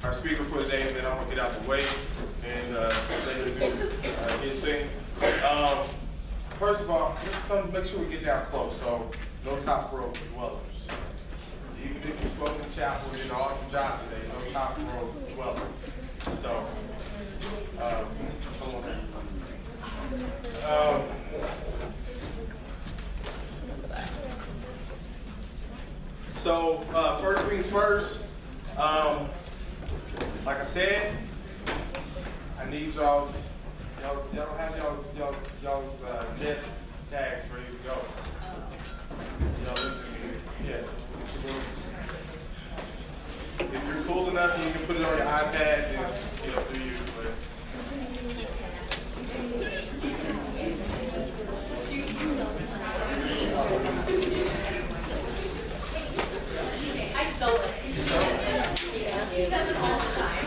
our speaker for the day, and then I'm gonna get out the way and let him do his thing. First of all, let's come make sure we get down close. So no top row dwellers. Even if you spoke in chapel, you did an awesome job today. No top row dwellers. So first things first, like I said, I need y'all don't have y'all's desk tags ready to go. Yeah. If you're cool enough, you can put it on your iPad and do you. I stole it. She says it all the time.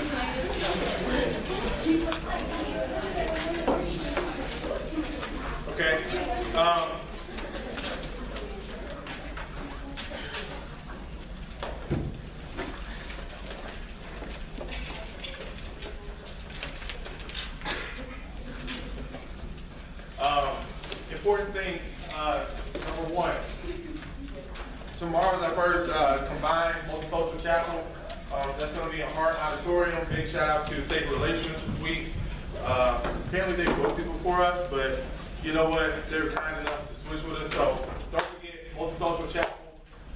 Okay. Important things. Number one, tomorrow's our first combined multicultural chapel. That's going to be in Hart Auditorium. Big shout out to Sacred Relations Week. Apparently they booked people for us, but you know what? They're kind enough to switch with us. So don't forget multicultural chapel.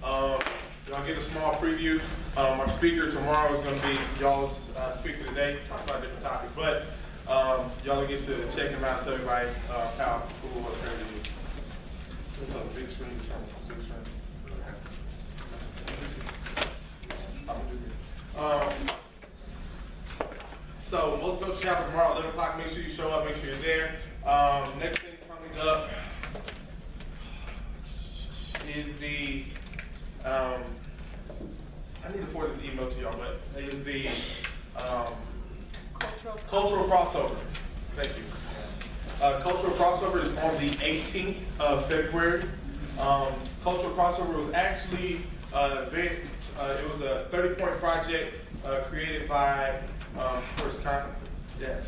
Y'all get a small preview. Our speaker tomorrow is going to be y'all's speaker today. Talk about a different topic, but y'all will get to check him out and tell everybody how cool what great it is. There's a big screen. Big screen. So multicultural chapel tomorrow, 11 o'clock. Make sure you show up. Make sure you're there. Next thing coming up is the. I need to forward this email to y'all, but is the cultural crossover. Thank you. Cultural crossover is on the 18th of February. Cultural crossover was actually it was a 30-point project created by first con. Yes.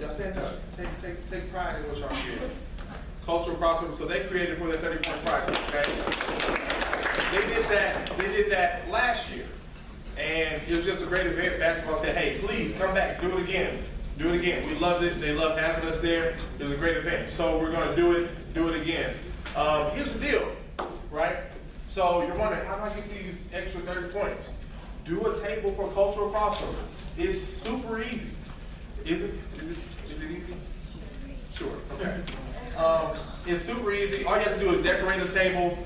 Y'all stand up. Take pride in what y'all created. Cultural crossover. So they created for their 30-point project. Okay. They did that last year, and it was just a great event. Basketball said, "Hey, please come back, do it again." Do it again. We loved it. They loved having us there. It was a great event. So we're going to do it again. Here's the deal, right? So you're wondering, how do I get these extra 30 points? Do a table for cultural crossover. It's super easy. Is it easy? Sure. Okay. It's super easy. All you have to do is decorate the table,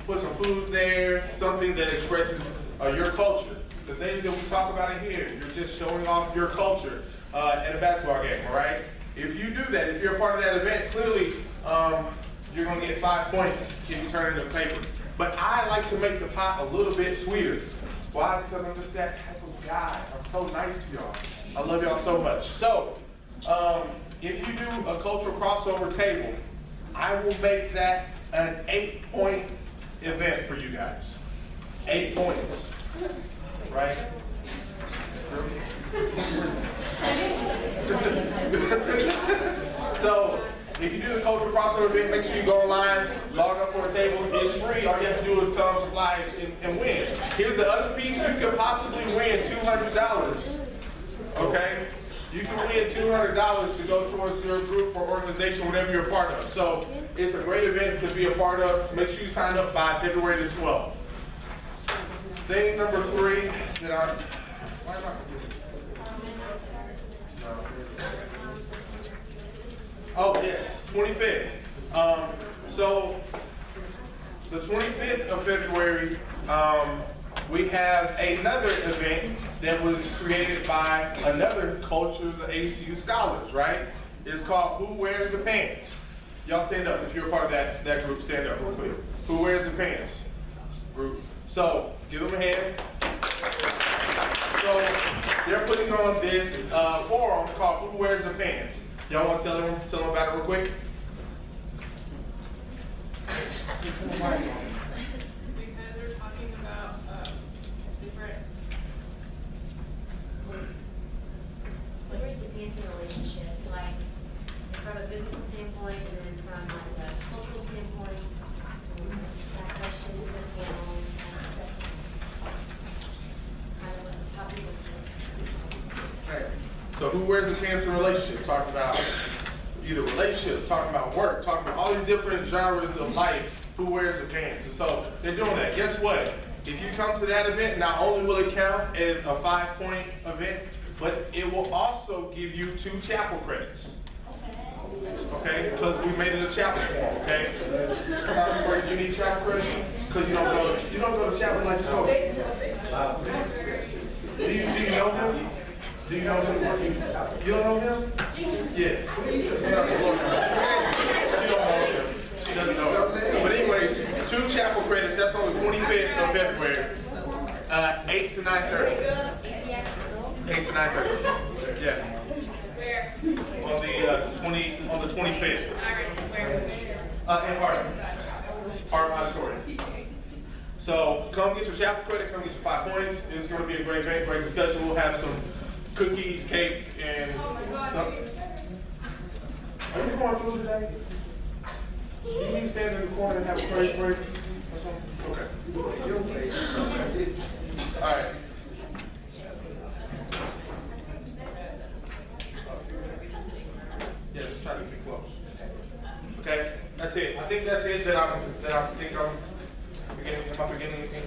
put some food there, something that expresses your culture. The things that we talk about in here, you're just showing off your culture at a basketball game, all right? If you do that, if you're a part of that event, clearly you're going to get 5 points if you turn it into paper. But I like to make the pot a little bit sweeter. Why? Because I'm just that type of guy. I'm so nice to y'all. I love y'all so much. So if you do a cultural crossover table, I will make that an 8-point event for you guys. 8 points. Right? So, if you do the cultural crossover event, make sure you go online, log up for a table. It's free. All you have to do is come, supply, and win. Here's the other piece. You could possibly win $200. Okay? You can win $200 to go towards your group or organization, whatever you're a part of. So, it's a great event to be a part of. Make sure you sign up by February the 12th. Thing number 3 that why am I Oh, yes, 25th. So, the 25th of February, we have another event that was created by another culture of the ACU scholars, right? It's called Who Wears the Pants? Y'all stand up. If you're a part of that group, stand up real quick. Who wears the pants? Group. So, give them a hand. So, they're putting on this forum called Who Wears the Pants? Y'all want to tell them about it real quick? Because they're talking about different enhancing a relationship, like from a physical standpoint and then from like a cultural standpoint? That question is a panel discussing kind of what how people see. Right. So who wears the pants in a relationship? Talking about either relationship, talking about work, talking about all these different genres of life. Who wears the pants? And so they're doing that. Guess what? If you come to that event, not only will it count as a 5-point event, but it will also give you 2 chapel credits. Okay? Because we made it a chapel form, okay? Where you need chapel credit? Because you don't go to chapel like you're supposed to. Do you know him? Do you know him? You don't know him? Yes. She don't know him. She doesn't know him. But anyways, 2 chapel credits. That's on the 25th of February, 8 to 9:30. 8 to 9:30. Yeah. Where? On the 25th. In Art Auditorium. So come get your chapel credit. Come get your 5 points. It's going to be a great event, great discussion. We'll have some cookies, cake, and something. Are you going through today? Do you need to stand in the corner and have a praise break or something? Okay. All right. Yeah, just try to get close. Okay, that's it. I think that's it. Am I forgetting anything?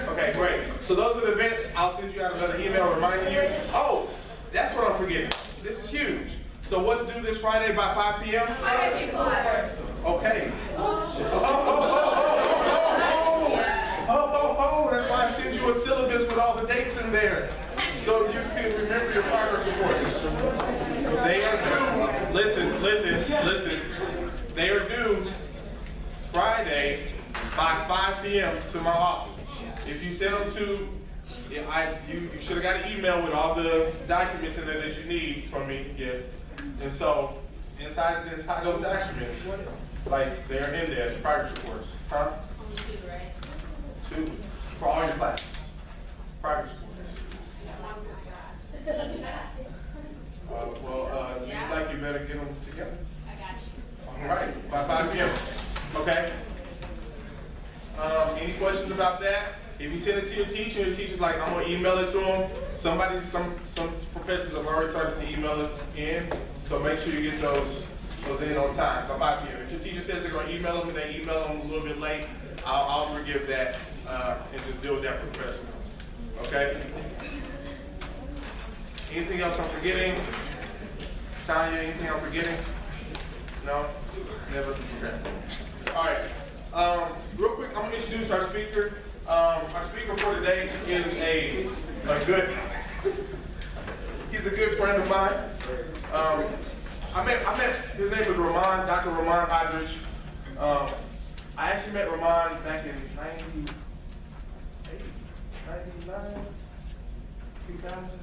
Okay, great. So those are the events. I'll send you out another email reminding you. Oh, that's what I'm forgetting. This is huge. So what to do this Friday by 5 p.m.? I got you flyers. Okay. That's why I send you a syllabus with all the dates in there, so you can remember your progress reports. They are due. Listen. They are due Friday by 5 p.m. to my office. If you send them to, you should have got an email with all the documents in there that you need from me. Yes. And so inside those documents, like they're in there, the progress reports. Huh? Only 2, right? 2 for all your classes. Progress reports. Seems like you better get them together. I got you. All right, by 5 p.m. Okay. Any questions about that? If you send it to your teacher, your teacher's like, I'm gonna email it to them. Some professors have already started to email it in, so make sure you get those in on time by 5 p.m. If your teacher says they're gonna email them and they email them a little bit late, I'll forgive that and just deal with that professionally. Okay. Anything else I'm forgetting? Tanya, anything I'm forgetting? No? Never? Okay. All right. Real quick, I'm going to introduce our speaker. Our speaker for today is he's a good friend of mine. I met, his name was Ramon, Dr. Ramon Hodrich. I actually met Ramon back in 98, 99, 2000.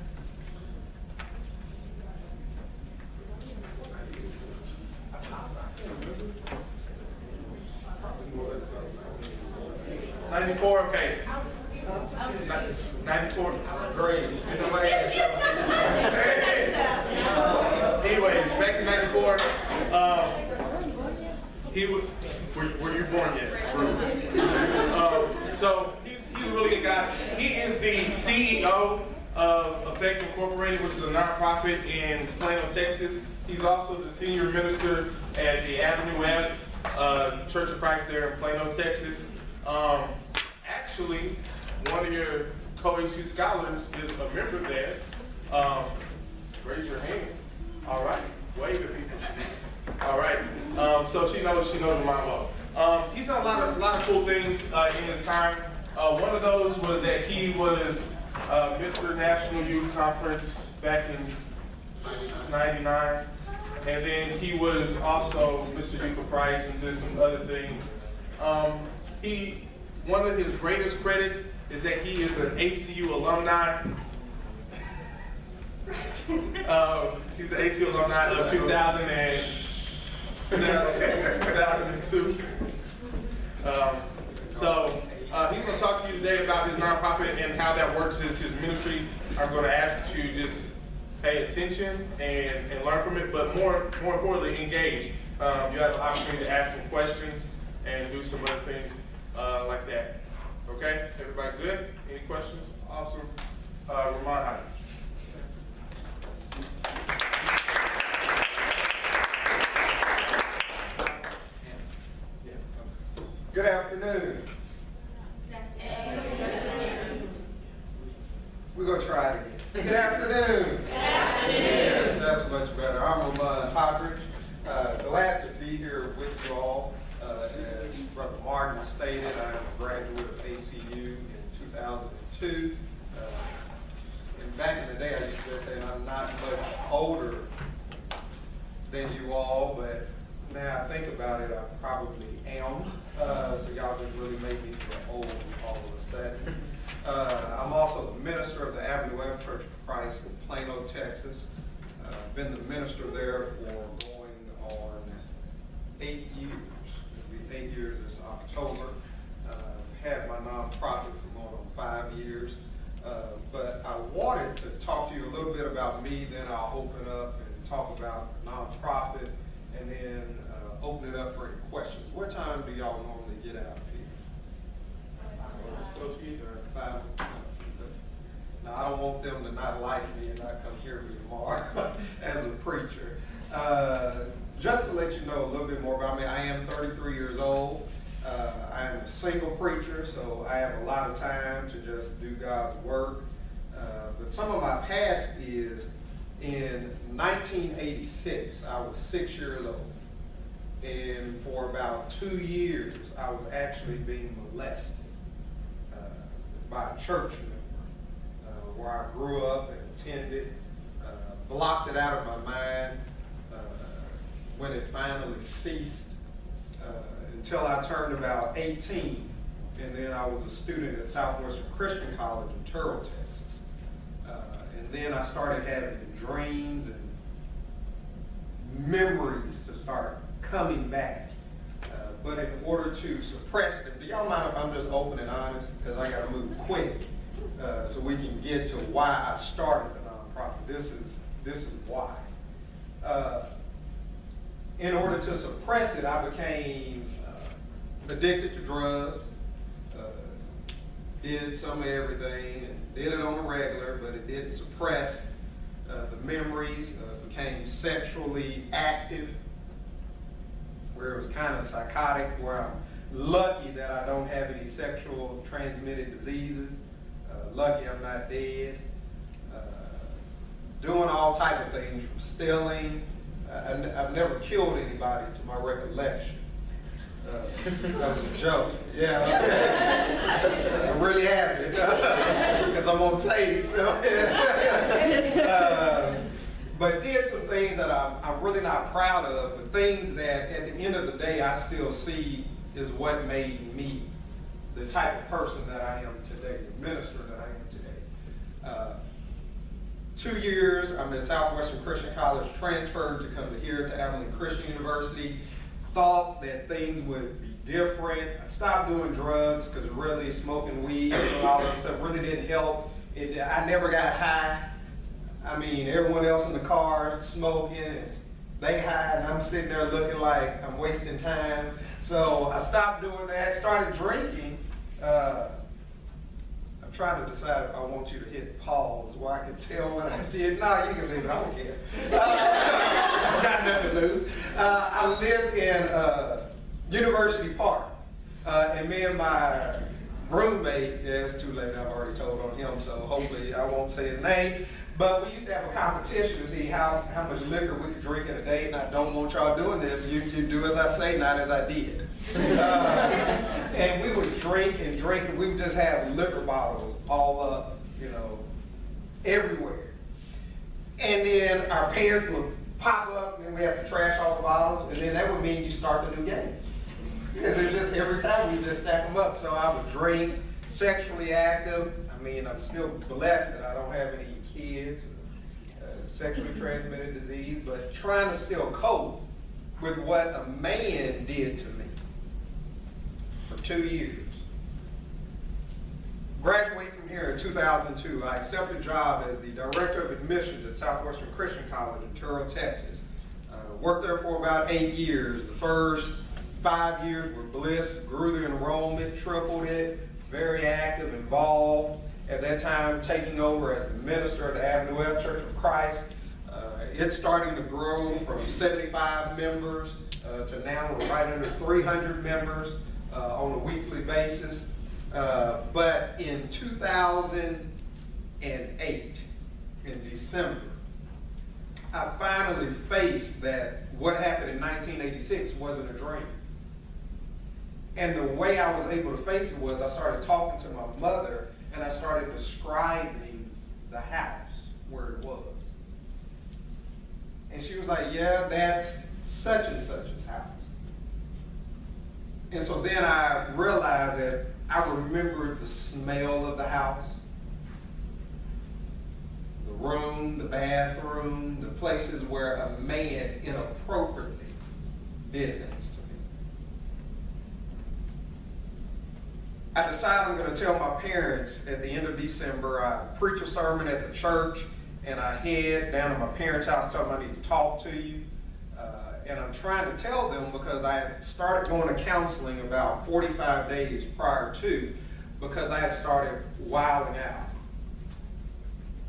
94, okay. 94. Great. Anyways, back in 94, he was, were you born yet? So he's a really good guy. He is the CEO of Effect Incorporated, which is a nonprofit in Plano, Texas. He's also the senior minister at the Avenue Ave Church of Christ there in Plano, Texas. Actually, one of your co-ACU scholars is a member there. Raise your hand. All right. Wave to people. All right. So she knows Ramon well. He's done a lot of cool things in his time. One of those was that he was Mr. National Youth Conference back in '99. And then he was also Mr. Youth of Christ and did some other things. One of his greatest credits is that he is an ACU alumni. He's an ACU alumni of 2002. So he's going to talk to you today about his nonprofit and how that works as his ministry. I'm going to ask that you just pay attention and learn from it, but more importantly, engage. You have the opportunity to ask some questions and do some other things like that. Okay, everybody good? Any questions? Officer Ramon Hyde. Good afternoon. We're going to try it again. Good afternoon. Good afternoon. Yes, that's much better. I'm Ramon Hyde. Glad to be here with you all. As Brother Martin stated, I'm a graduate of ACU in 2002. And back in the day, I used to say I'm not much older than you all, but now I think about it, I probably am. So y'all just really made me feel old all of a sudden. I'm also the minister of the Avenue F Church of Christ in Plano, Texas. Been the minister there for going on 8 years. It'll be 8 years this October. Had my nonprofit for going on 5 years. But I wanted to talk to you a little bit about me, then I'll open up and talk about the nonprofit, and then open it up for any questions. What time do y'all normally get out of here? 5. Now, I don't want them to not like me and not come hear me tomorrow as a preacher. Just to let you know a little bit more about me, I am 33 years old. I am a single preacher, so I have a lot of time to just do God's work. But some of my past is, in 1986, I was 6 years old. And for about 2 years, I was actually being molested by a church member where I grew up and attended. Blocked it out of my mind when it finally ceased until I turned about 18. And then I was a student at Southwestern Christian College in Turtle, Texas. And then I started having dreams and memories to start coming back. But in order to suppress them, do y'all mind if I'm just open and honest? Because I got to move quick so we can get to why I started the nonprofit. This is why. In order to suppress it, I became addicted to drugs, did some of everything, and did it on the regular, but it did suppress the memories, became sexually active, where it was kind of psychotic, where I'm lucky that I don't have any sexual transmitted diseases, lucky I'm not dead, doing all type of things, from stealing. I've never killed anybody to my recollection. That was a joke. Yeah, I really haven't, because I'm on tape. So. But did some things that I'm really not proud of, but things that at the end of the day I still see is what made me the type of person that I am today, the minister that I am today. 2 years, I'm at Southwestern Christian College, transferred to come to here to Abilene Christian University. Thought that things would be different. I stopped doing drugs because really smoking weed and all that stuff really didn't help. I never got high. I mean, everyone else in the car smoking, and they high, and I'm sitting there looking like I'm wasting time. So I stopped doing that, started drinking. I'm trying to decide if I want you to hit pause where I can tell what I did. No, you can leave it, I don't care. I've got nothing to lose. I lived in University Park, and me and my roommate, yeah, it's too late, I've already told on him, so hopefully I won't say his name, but we used to have a competition to see how much liquor we could drink in a day, and I don't want y'all doing this. You do as I say, not as I did. And we would drink and drink, and we would just have liquor bottles all up, everywhere. And then our parents would pop up, and we have to trash all the bottles, and then that would mean you start the new game. Because it's just every time we just stack them up. So I would drink, sexually active. I mean, I'm still blessed that I don't have any kids, sexually transmitted disease, but trying to still cope with what a man did to me for 2 years. graduate from here in 2002, I accepted a job as the Director of Admissions at Southwestern Christian College in Terrell, Texas. Worked there for about 8 years. The first 5 years were bliss, grew the enrollment, tripled it, very active, involved. At that time, taking over as the minister of the Avenue F Church of Christ. It's starting to grow from 75 members to now we're right under 300 members on a weekly basis. But in 2008, in December, I finally faced that what happened in 1986 wasn't a dream. And the way I was able to face it was I started talking to my mother and I started describing the house where it was. And she was like, yeah, that's such and such's house. And so then I realized that I remembered the smell of the house, the room, the bathroom, the places where a man inappropriately did things to me. I decided I'm going to tell my parents at the end of December. I preach a sermon at the church, and I head down to my parents' house, tell them I need to talk to you. And I'm trying to tell them because I had started going to counseling about 45 days prior to, because I had started wilding out.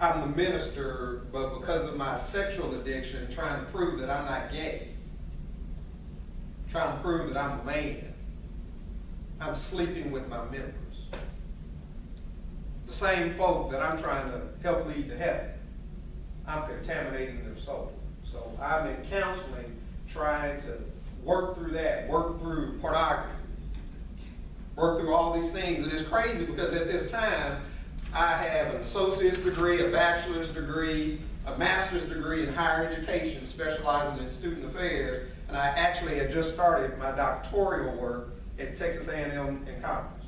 I'm the minister, but because of my sexual addiction, trying to prove that I'm not gay. Trying to prove that I'm a man. I'm sleeping with my members. The same folk that I'm trying to help lead to heaven. I'm contaminating their soul. So I'm in counseling trying to work through that, work through pornography, work through all these things. And it's crazy because at this time, I have an associate's degree, a bachelor's degree, a master's degree in higher education, specializing in student affairs, and I actually had just started my doctoral work at Texas A&M in Commerce.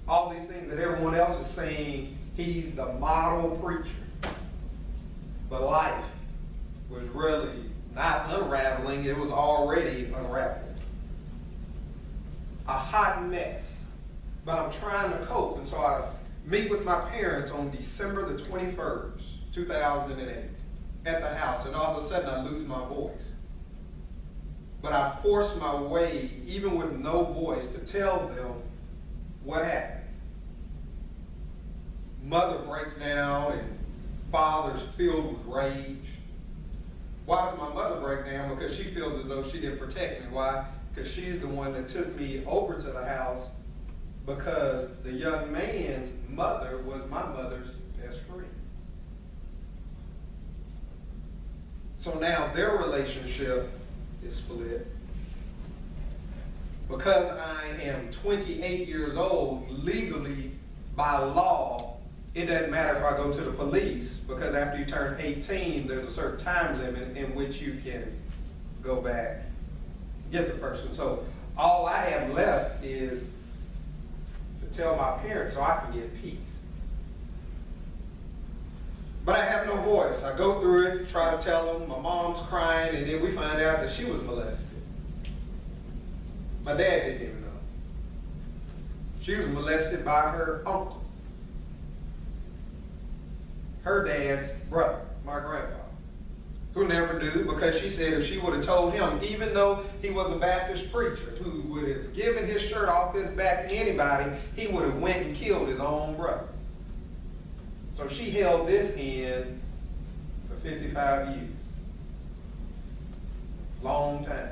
All these things that everyone else is saying, he's the model preacher. But life was really not unraveling, it was already unraveled. A hot mess. But I'm trying to cope. And so I meet with my parents on December the 21st, 2008, at the house, and all of a sudden I lose my voice. But I force my way, even with no voice, to tell them what happened. Mother breaks down and father's filled with rage. Why does my mother break down? Because she feels as though she didn't protect me. Why? Because she's the one that took me over to the house, because the young man's mother was my mother's best friend. So now their relationship is split. Because I am 28 years old, legally, by law, it doesn't matter if I go to the police, because after you turn 18, there's a certain time limit in which you can go back, get the person. So all I have left is to tell my parents so I can get peace. But I have no voice. I go through it, try to tell them. My mom's crying, and then we find out that she was molested. My dad didn't even know. She was molested by her uncle. Her dad's brother, my grandfather, who never knew, because she said if she would have told him, even though he was a Baptist preacher who would have given his shirt off his back to anybody, he would have went and killed his own brother. So she held this in for 55 years. Long time.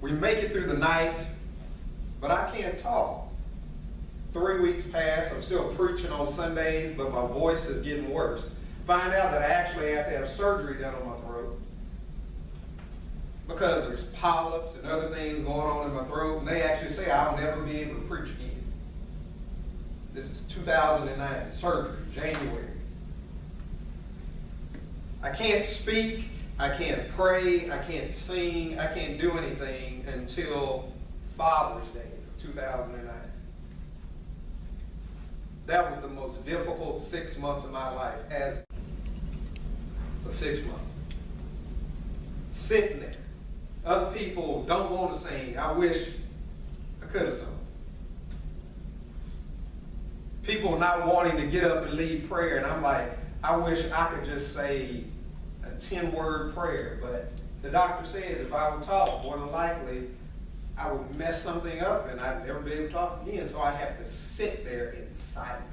We make it through the night, but I can't talk. 3 weeks pass, I'm still preaching on Sundays, but my voice is getting worse. Find out that I actually have to have surgery done on my throat because there's polyps and other things going on in my throat, and they actually say I'll never be able to preach again. This is 2009, surgery, January. I can't speak, I can't pray, I can't sing, I can't do anything until Father's Day of 2009. That was the most difficult 6 months of my life, as a 6 month. Sitting there. Other people don't want to sing. I wish I could have sung. People not wanting to get up and lead prayer, and I'm like, I wish I could just say a 10-word prayer, but the doctor says if I would talk, more than likely, I would mess something up and I'd never be able to talk again, so I have to sit there in silence.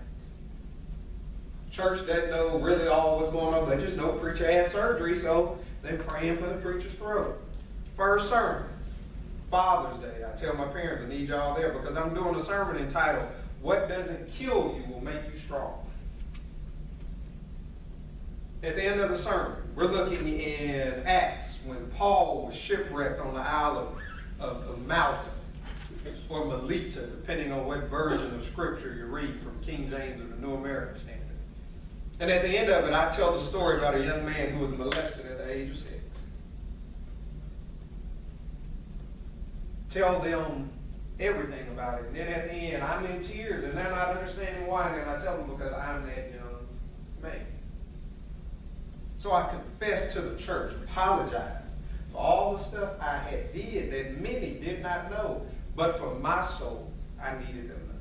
Church doesn't know really all what's going on. They just know preacher had surgery, so they're praying for the preacher's throat. First sermon, Father's Day. I tell my parents I need y'all there because I'm doing a sermon entitled, What Doesn't Kill You Will Make You Strong. At the end of the sermon, we're looking in Acts when Paul was shipwrecked on the Isle of Malta, or Melita, depending on what version of Scripture you read from King James or the New American Standard. And at the end of it, I tell the story about a young man who was molested at the age of 6. Tell them everything about it. And then at the end, I'm in tears, and they're not understanding why. And then I tell them because I'm that young man. So I confessed to the church, apologized for all the stuff I had did that many did not know. But for my soul, I needed them to know.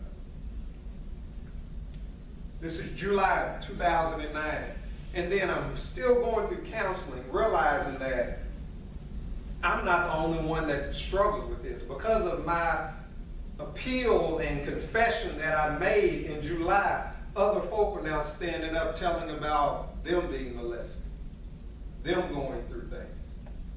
This is July 2009. And then I'm still going through counseling, realizing that I'm not the only one that struggles with this. Because of my appeal and confession that I made in July, other folk are now standing up telling about them being molested, them going through things.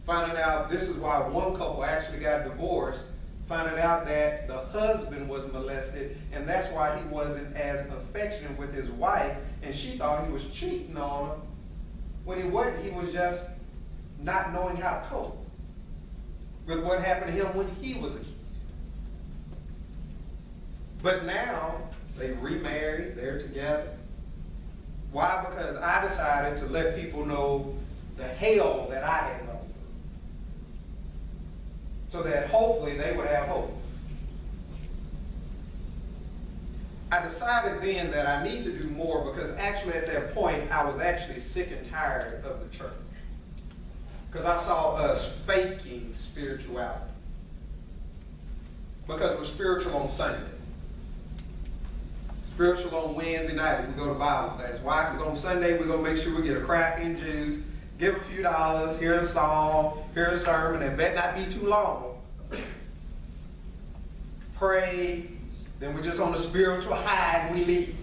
Finding out this is why one couple actually got divorced, finding out that the husband was molested, and that's why he wasn't as affectionate with his wife, and she thought he was cheating on her. When he wasn't, he was just not knowing how to cope with what happened to him when he was a kid. But now, they remarried, they're together. Why? Because I decided to let people know the hell that I had gone through, so that hopefully they would have hope. I decided then that I need to do more because actually at that point I was actually sick and tired of the church. Because I saw us faking spirituality. Because we're spiritual on Sunday. Spiritual on Wednesday night if we go to Bible class. Why? Because on Sunday we're going to make sure we get a crack and juice, give a few dollars, hear a song, hear a sermon, and bet not be too long. Pray, then we're just on the spiritual high and we leave.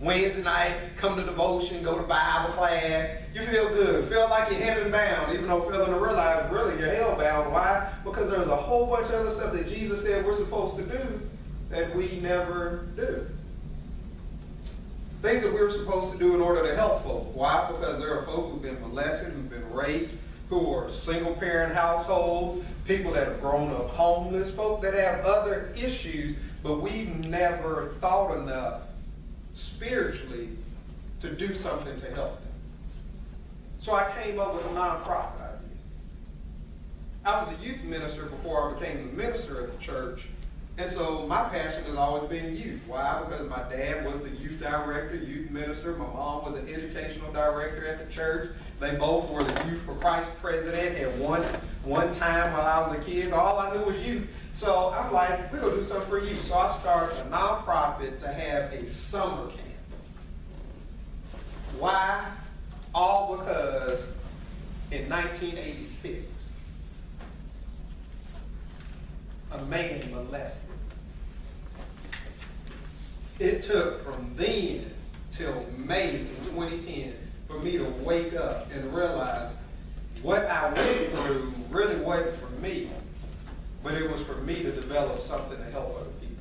Wednesday night, come to devotion, go to Bible class. You feel good, feel like you're heaven bound, even though failing to realize really you're hell bound. Why? Because there's a whole bunch of other stuff that Jesus said we're supposed to do that we never do. Things that we're supposed to do in order to help folk. Why? Because there are folk who've been molested, who've been raped, who are single parent households, people that have grown up homeless, folk that have other issues, but we've never thought enough spiritually to do something to help them. So I came up with a nonprofit idea. I was a youth minister before I became the minister of the church, and so my passion has always been youth. Why? Because my dad was the youth director, youth minister. My mom was an educational director at the church. They both were the Youth for Christ president at one time while I was a kid. So all I knew was youth. So I'm like, we're going to do something for youth. So I started a nonprofit to have a summer camp. Why? All because in 1986, a man molested. It took from then till May in 2010 for me to wake up and realize what I went through really wasn't for me, but it was for me to develop something to help other people.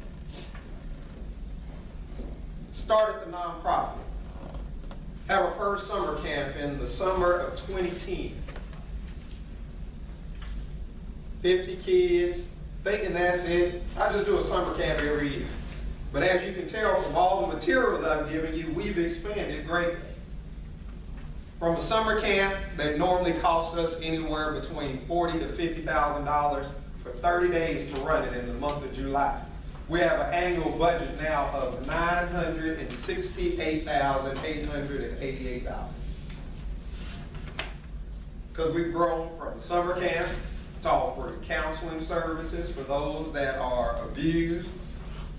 Started the nonprofit. Have our first summer camp in the summer of 2010. 50 kids, thinking that's it. I just do a summer camp every year. But as you can tell from all the materials I've given you, we've expanded greatly. From a summer camp that normally costs us anywhere between $40,000 to $50,000 for 30 days to run it in the month of July. We have an annual budget now of $968,888. Because we've grown from summer camp It's offering counseling services for those that are abused,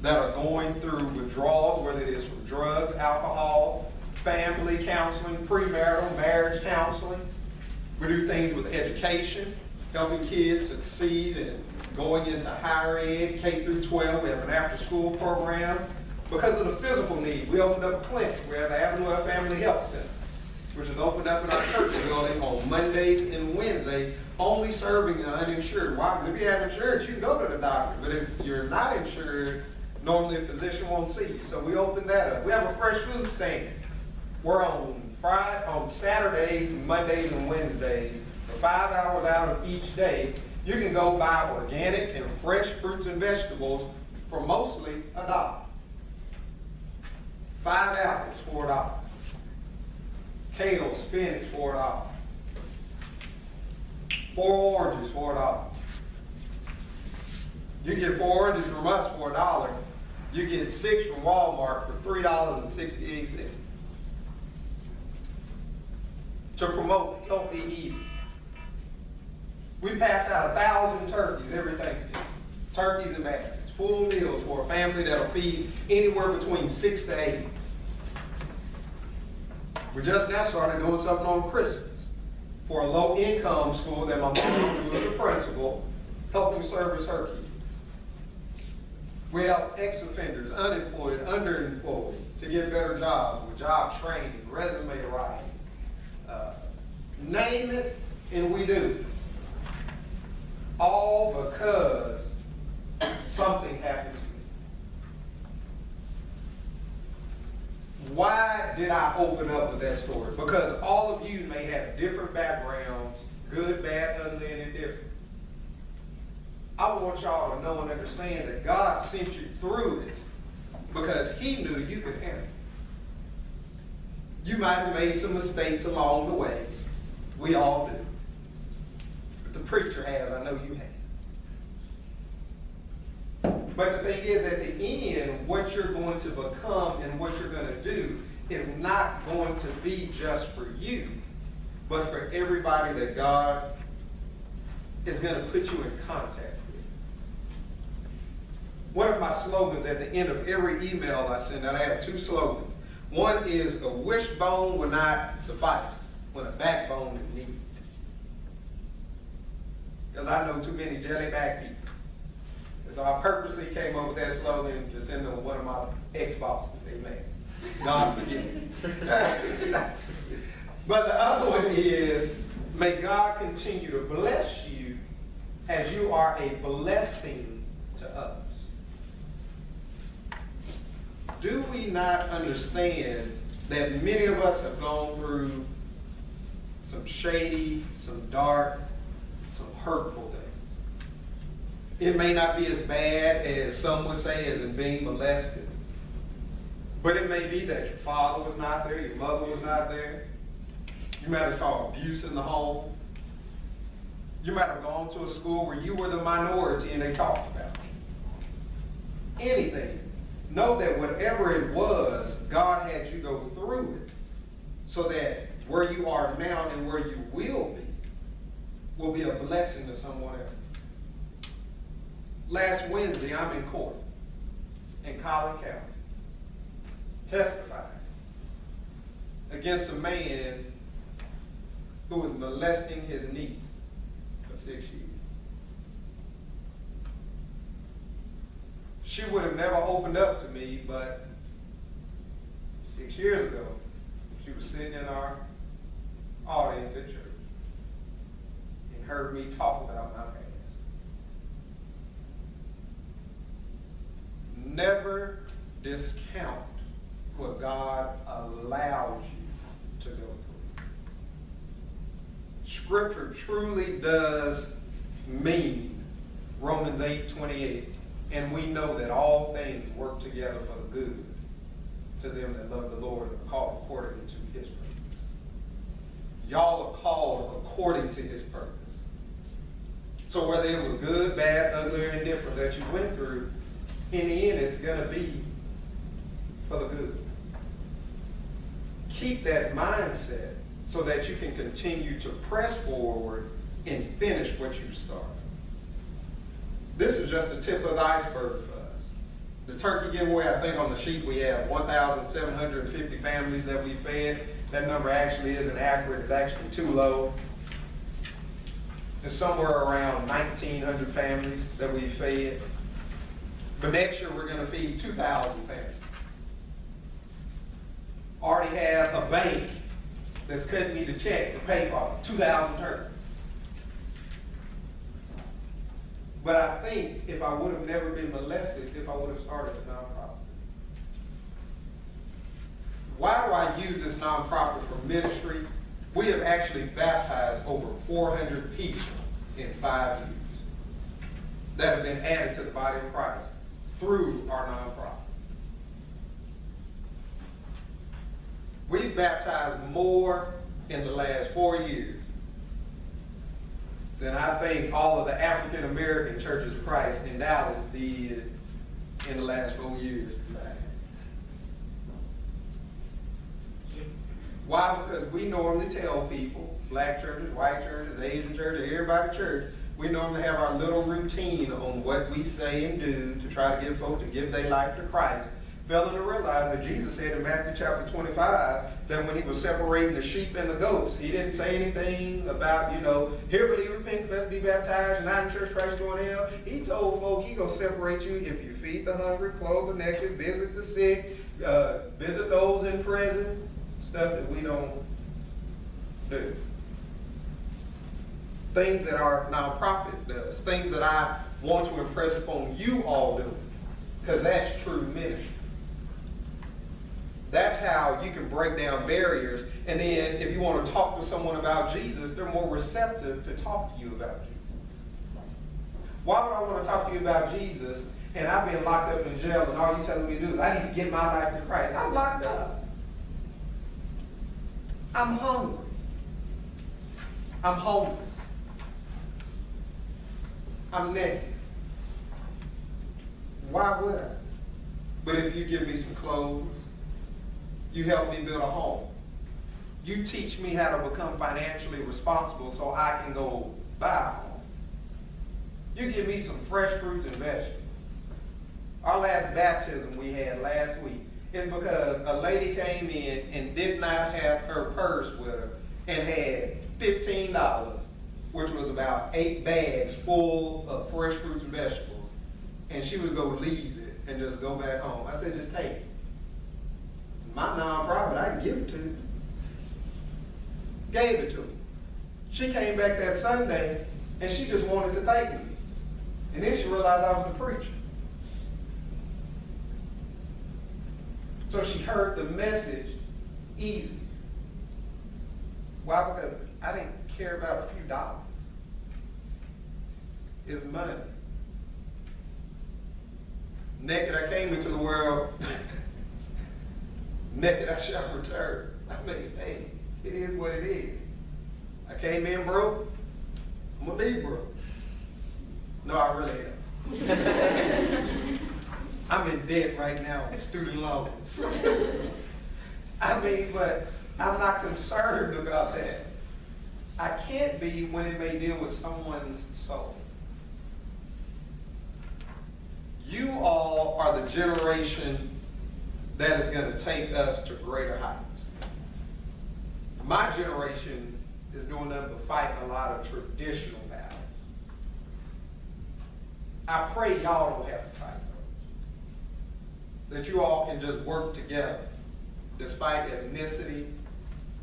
that are going through withdrawals, whether it is from drugs, alcohol, family counseling, premarital, marriage counseling. We do things with education, helping kids succeed and going into higher ed, K through 12. We have an after-school program. Because of the physical need, we opened up a clinic. We have the Avenue of Family Health Center, which is opened up in our church building on Mondays and Wednesdays, only serving the uninsured. Why? Because if you have insurance, you can go to the doctor. But if you're not insured, normally a physician won't see you. So we opened that up. We have a fresh food stand. We're on Saturdays, Mondays, and Wednesdays, for 5 hours out of each day. You can go buy organic and fresh fruits and vegetables for mostly $1. 5 apples, $4. Kale, spinach, $4. 4 oranges, $4. You get 4 oranges from us for $1. You get 6 from Walmart for $3.68. To promote healthy eating. We pass out 1,000 turkeys every Thanksgiving. Turkeys and baskets, full meals for a family that'll feed anywhere between 6 to 8. We just now started doing something on Christmas for a low-income school that my mom, who is the principal, helping service her kids. We help ex-offenders, unemployed, underemployed, to get better jobs with job training, resume writing. Name it, and we do. All because something happened to me. Why did I open up with that story? Because all of you may have different backgrounds, good, bad, ugly, and indifferent. I want y'all to know and understand that God sent you through it because He knew you could handle it. You might have made some mistakes along the way. We all do. But the preacher has, I know you have. But the thing is, at the end, what you're going to become and what you're going to do is not going to be just for you, but for everybody that God is going to put you in contact with. One of my slogans at the end of every email I send out, I have 2 slogans. One is, a wishbone will not suffice when a backbone is needed. Because I know too many jelly-back people. And so I purposely came up with that slogan to send to one of my ex-bosses. Amen. God forgive me. But the other one is, may God continue to bless you as you are a blessing to others. Do we not understand that many of us have gone through some shady, some dark, some hurtful things? It may not be as bad as some would say as in being molested, but it may be that your father was not there, your mother was not there. You might have saw abuse in the home. You might have gone to a school where you were the minority and they talked about it. Anything. Know that whatever it was, God had you go through it so that where you are now and where you will be a blessing to someone else. Last Wednesday, I'm in court in Collin County, testifying against a man who was molesting his niece for 6 years. She would have never opened up to me, but 6 years ago, she was sitting in our audience at church and heard me talk about my past. Never discount what God allows you to go through. Scripture truly does mean Romans 8:28. And we know that all things work together for the good to them that love the Lord and are called according to His purpose. Y'all are called according to His purpose. So whether it was good, bad, ugly, or indifferent that you went through, in the end it's going to be for the good. Keep that mindset so that you can continue to press forward and finish what you started. This is just the tip of the iceberg for us. The turkey giveaway, I think on the sheet we have 1,750 families that we fed. That number actually isn't accurate, it's actually too low. It's somewhere around 1,900 families that we fed. But next year we're gonna feed 2,000 families. Already have a bank that's cutting me the check to pay for 2,000 turkeys. But I think if I would have never been molested, if I would have started a nonprofit. Why do I use this nonprofit for ministry? We have actually baptized over 400 people in 5 years that have been added to the body of Christ through our nonprofit. We've baptized more in the last 4 years than I think all of the African American churches of Christ in Dallas did in the last 4 years. Why? Because we normally tell people, black churches, white churches, Asian churches, everybody church, we normally have our little routine on what we say and do to try to get folks to give their life to Christ. Failing to realize that Jesus said in Matthew chapter 25 that when he was separating the sheep and the goats, he didn't say anything about, here believe, repent, confess, be baptized, you're not in church, Christ is going to hell. He told folk he going to separate you if you feed the hungry, clothe the naked, visit the sick, visit those in prison, stuff that we don't do. Things that our nonprofit does, things that I want to impress upon you all doing, because that's true ministry. That's how you can break down barriers. And then if you want to talk to someone about Jesus, they're more receptive to talk to you about Jesus. Why would I want to talk to you about Jesus and I've been locked up in jail and all you're telling me to do is I need to give my life to Christ? I'm locked up. I'm hungry. I'm homeless. I'm naked. Why would I? But if you give me some clothes, you help me build a home. You teach me how to become financially responsible so I can go buy a home. You give me some fresh fruits and vegetables. Our last baptism we had last week is because a lady came in and did not have her purse with her and had $15, which was about 8 bags full of fresh fruits and vegetables. And she was going to leave it and just go back home. I said, just take it. My nonprofit, I can give it to you. Gave it to her. She came back that Sunday and she just wanted to thank me. And then she realized I was the preacher. So she heard the message easy. Why? Because I didn't care about a few dollars. It's money. Naked I came into the world. Naked I shall return. I mean, hey, it is what it is. I came in broke. I'm gonna leave broke. No, I really am. I'm in debt right now with student loans. I mean, but I'm not concerned about that. I can't be when it may deal with someone's soul. You all are the generation that is going to take us to greater heights. My generation is doing nothing but fighting a lot of traditional battles. I pray y'all don't have to fight those. That you all can just work together, despite ethnicity,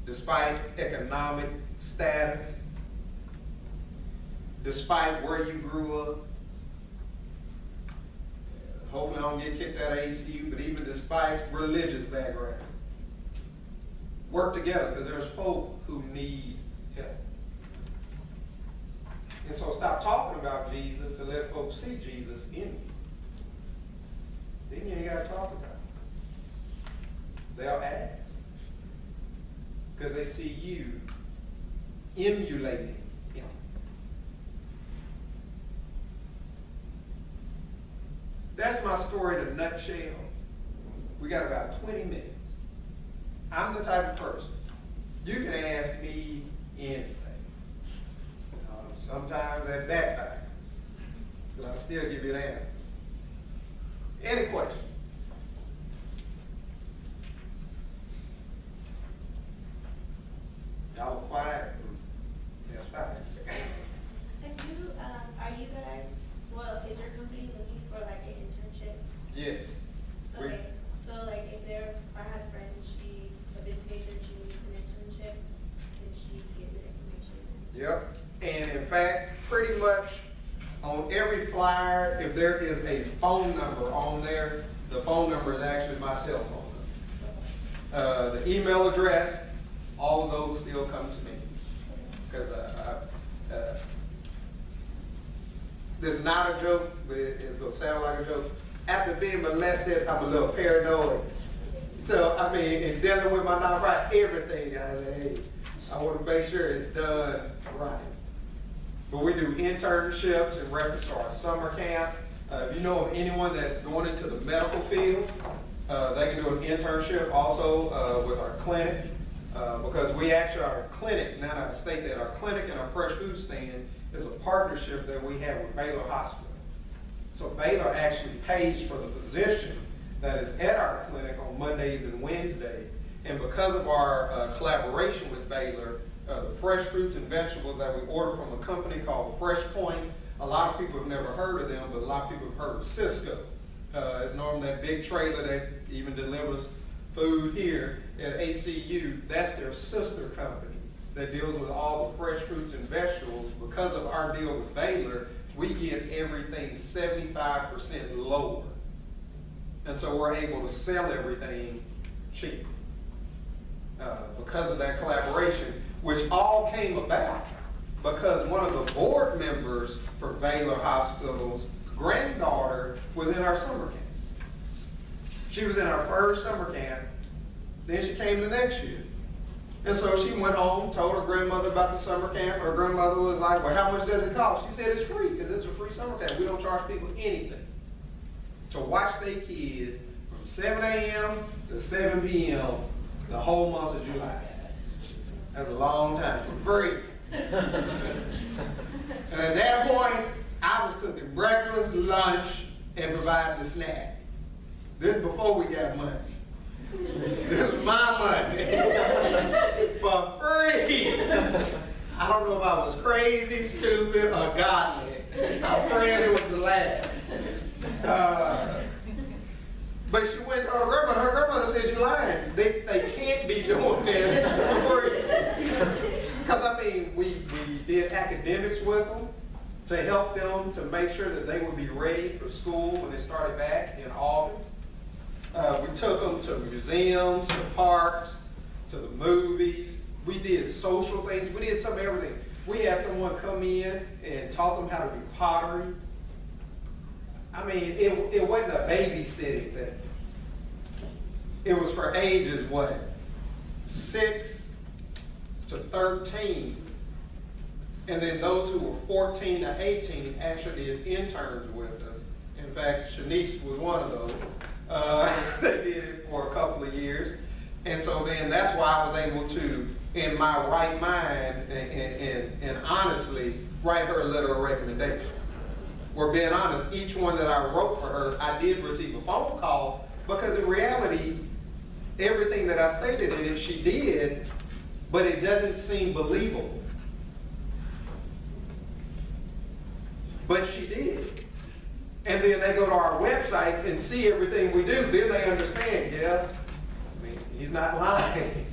despite economic status, despite where you grew up. Hopefully I don't get kicked out of ACU, but even despite religious background. Work together, because there's folk who need help. And so stop talking about Jesus and let folks see Jesus in you. Then you ain't got to talk about it. They'll ask. Because they see you emulating him. That's my story in a nutshell. We got about 20 minutes. I'm the type of person, you can ask me anything. You know what I'm Yep. And in fact, pretty much on every flyer, if there is a phone number on there, the phone number is actually my cell phone number. The email address, all of those still come to me. Because this is not a joke, but it's going to sound like a joke. After being molested, I'm a little paranoid. So, I mean, in dealing with my nonprofit, everything, I want to make sure it's done right. But we do internships in reference to our summer camp. If you know of anyone that's going into the medical field, they can do an internship also with our clinic. Because we actually, our clinic, now that I state that, our clinic and our fresh food stand is a partnership that we have with Baylor Hospital. So Baylor actually pays for the physician that is at our clinic on Mondays and Wednesdays. And because of our collaboration with Baylor, the fresh fruits and vegetables that we order from a company called Fresh Point, a lot of people have never heard of them, but a lot of people have heard of Cisco. It's normally that big trailer that even delivers food here at ACU. That's their sister company that deals with all the fresh fruits and vegetables. Because of our deal with Baylor, we get everything 75% lower. And so we're able to sell everything cheap. Because of that collaboration, which all came about because one of the board members for Baylor Hospital's granddaughter was in our summer camp. She was in our first summer camp, then she came the next year. And so she went home, told her grandmother about the summer camp. Her grandmother was like, well, how much does it cost? She said it's free because it's a free summer camp. We don't charge people anything to watch their kids from 7 a.m. to 7 p.m. the whole month of July. That's a long time for free. And at that point, I was cooking breakfast, lunch, and providing the snack. This is before we got money. This is my money. For free. I don't know if I was crazy, stupid, or godly. I'm praying it was the last. But she went to her grandmother. Her grandmother said, you're lying. They can't be doing this for free. Because, I mean, we did academics with them to help them to make sure that they would be ready for school when they started back in August. We took them to museums, to parks, to the movies. We did social things. We did some of everything. We had someone come in and taught them how to do pottery. I mean, it wasn't a babysitting thing. It was for ages, what, 6 to 13. And then those who were 14 to 18 actually did interns with us. In fact, Shanice was one of those. They did it for a couple of years. And so then that's why I was able to, in my right mind, and honestly, write her a letter of recommendation. We're being honest, each one that I wrote for her, I did receive a phone call, because in reality, everything that I stated in it, she did, but it doesn't seem believable. But she did. And then they go to our websites and see everything we do, then they understand, yeah, I mean, he's not lying.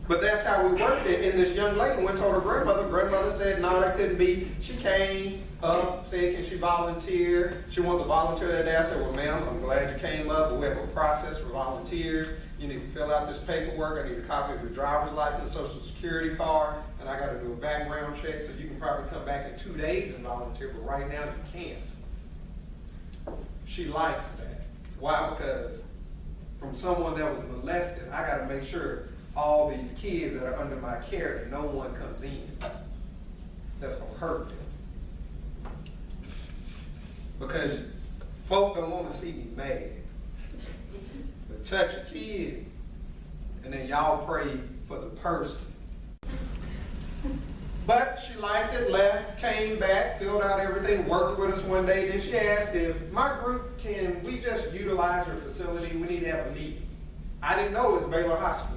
But that's how we worked it. And this young lady went and told her grandmother. Grandmother said, no, that couldn't be. She came up, said, can she volunteer? She wanted to volunteer that day. I said, well, ma'am, I'm glad you came up, but we have a process for volunteers. You need to fill out this paperwork. I need a copy of your driver's license, social security card, and I got to do a background check, so you can probably come back in 2 days and volunteer, but right now you can't. She liked that. Why? Because from someone that was molested, I got to make sure all these kids that are under my care, that no one comes in that's going to hurt them. Because folk don't want to see me mad. But touch a kid, and then y'all pray for the person. But she liked it, left, came back, filled out everything, worked with us one day. Then she asked if my group, can we just utilize your facility? We need to have a meeting. I didn't know it was Baylor Hospital.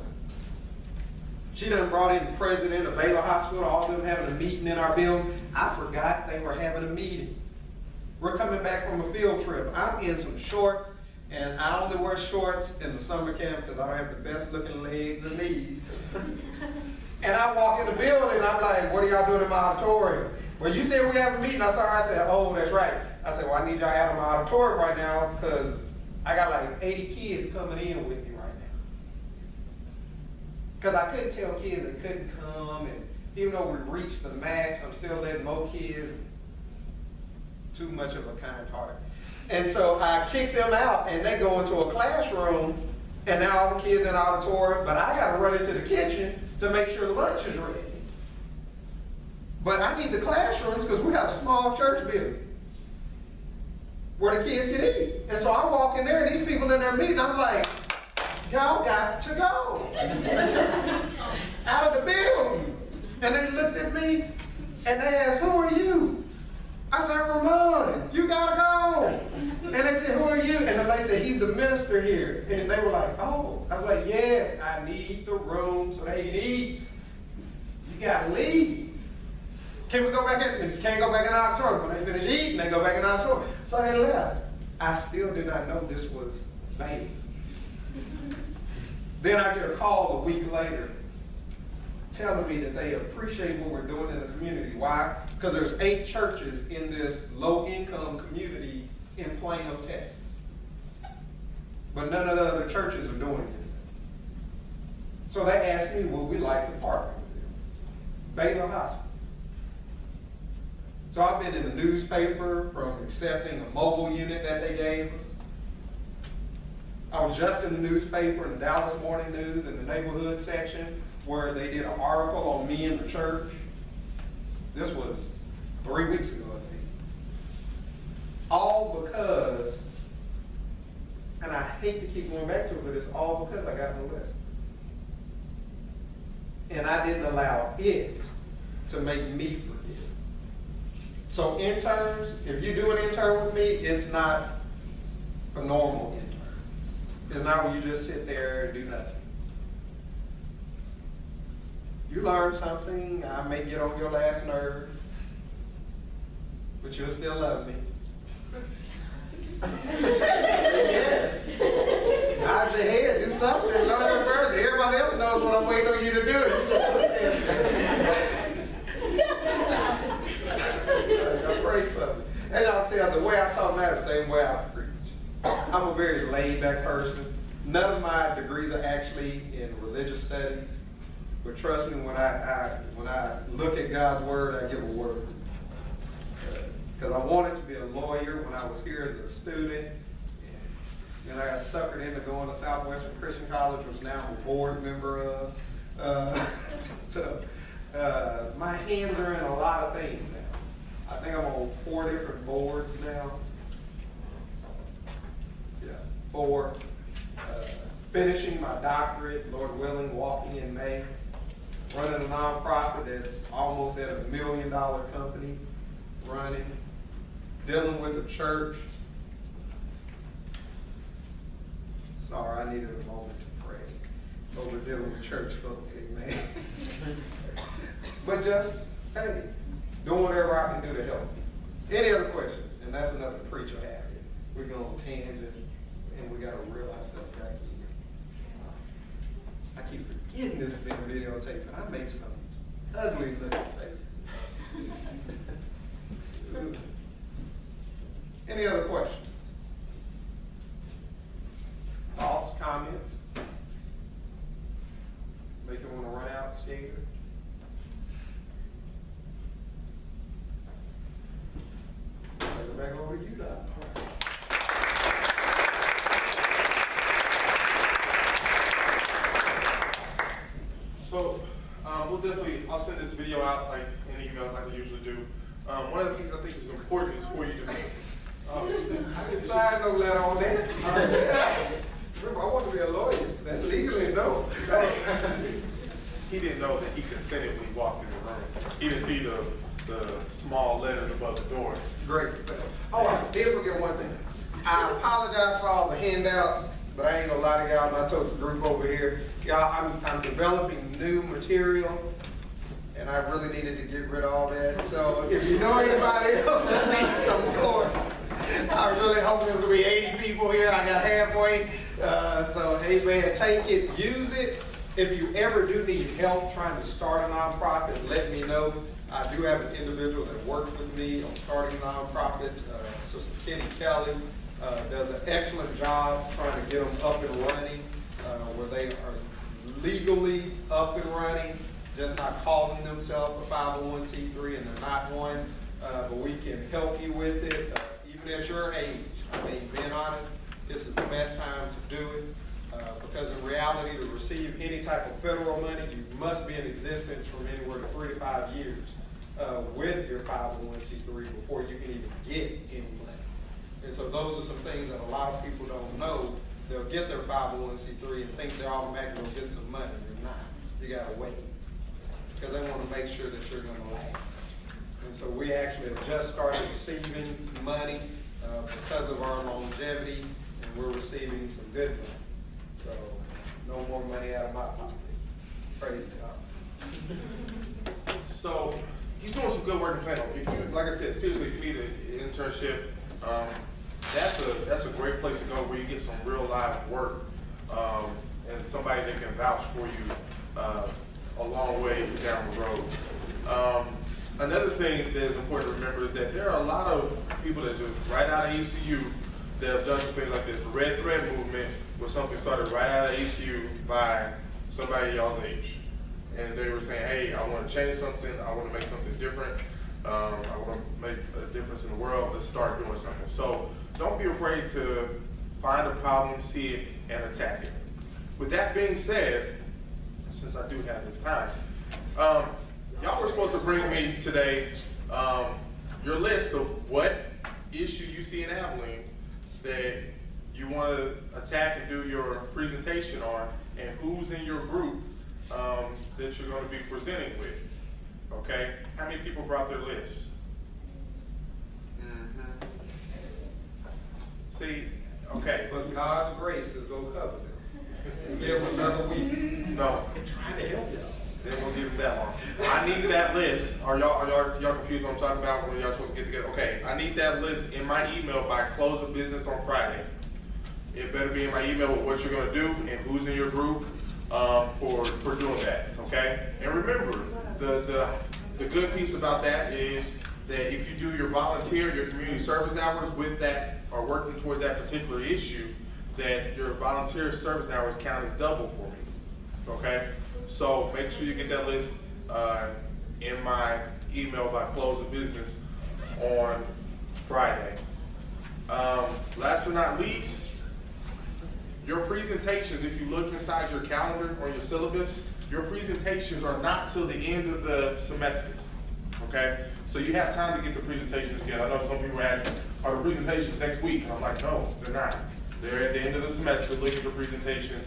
She done brought in the president of Baylor Hospital, all of them having a meeting in our building. I forgot they were having a meeting. We're coming back from a field trip. I'm in some shorts, and I only wear shorts in the summer camp because I don't have the best looking legs or knees. And I walk in the building, I'm like, what are y'all doing in my auditorium? Well, you said we have a meeting. I said, oh, that's right. I said, well, I need y'all out of my auditorium right now because I got like 80 kids coming in with me right now. Because I couldn't tell kids they couldn't come, and even though we reached the max, I'm still letting more kids. Too much of a kind heart. And so I kicked them out, and they go into a classroom, and now all the kids in the auditorium, but I got to run into the kitchen to make sure lunch is ready. But I need the classrooms because we got a small church building where the kids can eat. And so I walk in there, and these people in there meeting, I'm like, y'all got to go out of the building. And they looked at me, and they asked, who are you? I said, Ramon, you gotta go. And they said, who are you? And the lady said, he's the minister here. And they were like, oh. I was like, yes, I need the room so they can eat. You gotta leave. Can we go back in? You can't go back in the auditorium. When they finish eating, they go back in the auditorium. So they left. I still did not know this was bad. Then I get a call a week later telling me that they appreciate what we're doing in the community. Why? Because there's 8 churches in this low-income community in Plano, Texas. But none of the other churches are doing it. So they asked me, would we like to partner with them? Baylor Hospital. So I've been in the newspaper from accepting a mobile unit that they gave us. I was just in the newspaper, in the Dallas Morning News, in the neighborhood section, where they did an article on me and the church. This was 3 weeks ago, I think. All because, and I hate to keep going back to it, but it's all because I got molested. And I didn't allow it to make me forget. So interns, if you do an intern with me, it's not a normal intern. It's not where you just sit there and do nothing. You learn something, I may get on your last nerve, but you'll still love me. Yes. Nod your head, do something, learn it first. Everybody else knows what I'm waiting on you to do. You just put it there. Pray for me. And I'll tell you, the way I talk now is the same way I preach. I'm a very laid-back person. None of my degrees are actually in religious studies. But trust me, when I look at God's word, I give a word. Because I wanted to be a lawyer when I was here as a student. And then I got suckered into going to Southwestern Christian College, which now I'm a board member of. So my hands are in a lot of things now. I think I'm on 4 different boards now. Yeah, 4. Finishing my doctorate, Lord willing, walking in May. Running a nonprofit that's almost at $1 million company, running, dealing with the church. Sorry, I needed a moment to pray over dealing with church folk, amen. But just, hey, doing whatever I can do to help. Any other questions? And that's another preacher habit. We're going on tangent, and we got to reel ourselves back in. I keep forgetting this has been videotaped, but I make some ugly looking faces. Any other questions? Thoughts, comments? Make you want to run out scared? I'll go back over to you, Doc. So we'll definitely, I'll send this video out like in emails like I usually do. One of the things I think is important is for you to I can sign no letter on that. Remember, I want to be a lawyer. That's legally no. He didn't know that he consented when he walked in the room. He didn't see the small letters above the door. Great. Oh, I did forget one thing. I apologize for all the handouts, but I ain't gonna lie to y'all, and I told the group over here, y'all, I'm developing new material, and I really needed to get rid of all that. So if you know anybody else that needs some more, I really hope there's gonna be 80 people here. I got halfway. So hey man, take it, use it, If you ever do need help trying to start a nonprofit, let me know. I do have an individual that works with me on starting nonprofits, Sister Kenny Kelly, does an excellent job trying to get them up and running, where they are legally up and running, just not calling themselves a 501c3 and they're not one, but we can help you with it, even at your age. I mean, being honest, this is the best time to do it, because in reality, to receive any type of federal money, you must be in existence from anywhere to 3 to 5 years with your 501c3 before you can even get any money. And so those are some things that a lot of people don't know. They'll get their 501c3 and think they're automatically going to get some money. They're not. You got to wait, because they want to make sure that you're going to last. And so we actually have just started receiving money because of our longevity, and we're receiving some good money. So no more money out of my pocket. Praise God. So he's doing some good work in Plano. If you, like I said, seriously, if you need an internship, that's a great place to go where you get some real live work and somebody that can vouch for you a long way down the road. Another thing that is important to remember is that there are a lot of people that just right out of ACU that have done some things like this. The Red Thread movement was something started right out of ACU by somebody y'all's age. And they were saying, hey, I want to change something, I want to make something different, I want to make a difference in the world, let's start doing something. So don't be afraid to find a problem, see it, and attack it. With that being said, since I do have this time, y'all were supposed to bring me today your list of what issue you see in Abilene that you want to attack and do your presentation on, and who's in your group that you're going to be presenting with. Okay? How many people brought their list? See, okay. But God's grace is going to cover them. Give them another week. No. Trying to help y'all. They won't give it that long. I need that list. Are y'all confused what I'm talking about when y'all supposed to get together? Okay, I need that list in my email by close of business on Friday. It better be in my email with what you're going to do and who's in your group for doing that. Okay? And remember, the good piece about that is that if you do your volunteer, your community service hours with that, or working towards that particular issue, that your volunteer service hours count as double for me. Okay? So make sure you get that list in my email by close of business on Friday. Last but not least, your presentations, if you look inside your calendar or your syllabus, your presentations are not till the end of the semester, okay? So you have time to get the presentations together. I know some people are asking, are the presentations next week? And I'm like, no, they're not. They're at the end of the semester, look at the presentation.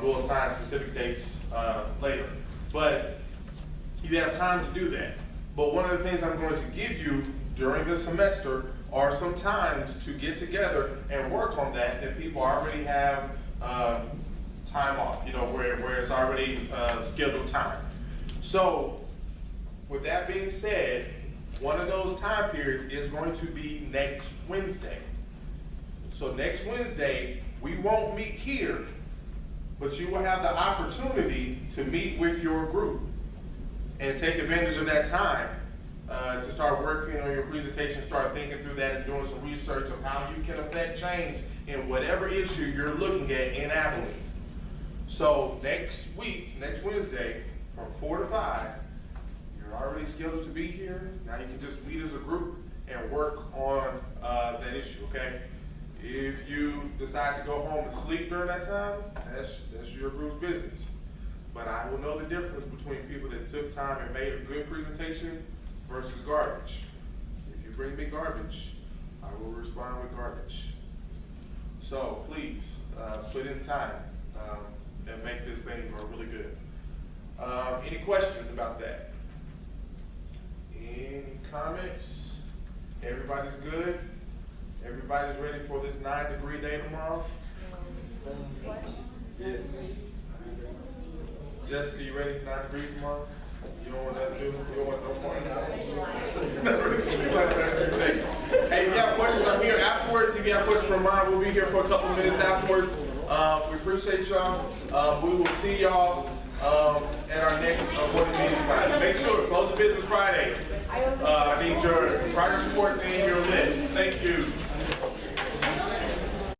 We'll assign specific dates later. But you have time to do that. But one of the things I'm going to give you during the semester are some times to get together and work on that people already have time off, you know, where it's already scheduled time. So with that being said, one of those time periods is going to be next Wednesday. So next Wednesday, we won't meet here, but you will have the opportunity to meet with your group and take advantage of that time to start working on your presentation, start thinking through that and doing some research of how you can affect change in whatever issue you're looking at in Abilene. So next week, next Wednesday, from 4 to 5, you're already scheduled to be here. Now you can just meet as a group and work on that issue, okay? If you decide to go home and sleep during that time, that's your group's business. But I will know the difference between people that took time and made a good presentation versus garbage. If you bring me garbage, I will respond with garbage. So please, put in time and make this thing really good. Any questions about that? Any comments? Everybody's good? Everybody's ready for this 9-degree day tomorrow? Yes. Jessica, you ready? 9 degrees tomorrow? You don't want that to do? You don't want no more? Hey, if you have questions, I'm here afterwards. If you have questions from mine, we'll be here for a couple minutes afterwards. We appreciate y'all. We will see y'all at our next board meeting time. Make sure, close the business Friday. I need your progress reports and your list. Thank you.